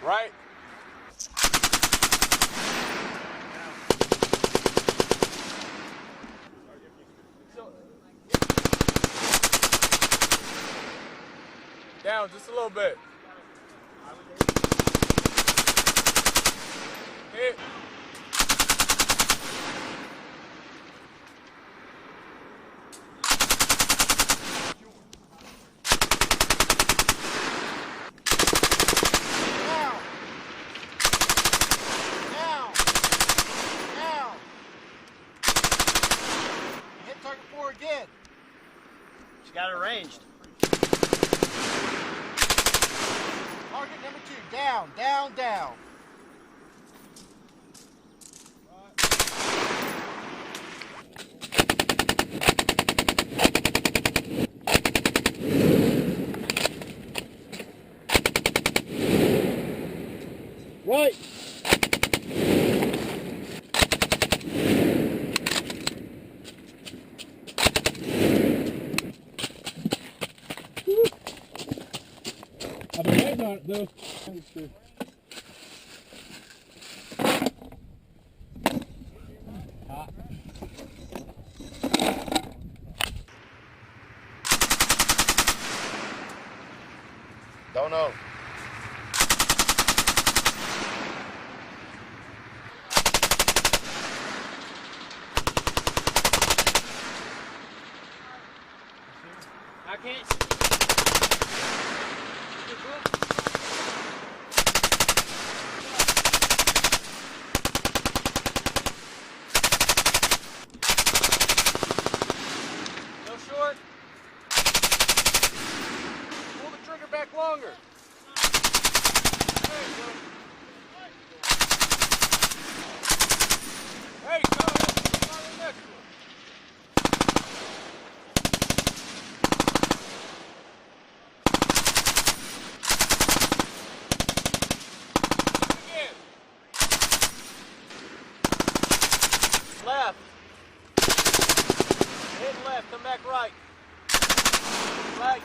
Right. Down just a little bit. Hit. Target 4 again. She got it ranged. Target number 2. Down, down, down. Right. I've been waiting on it though. Don't know. I can't. No short. Pull the trigger back longer. There you go. Hey, go ahead. Try the next one. Again. Left. Hit left, come back right. Right.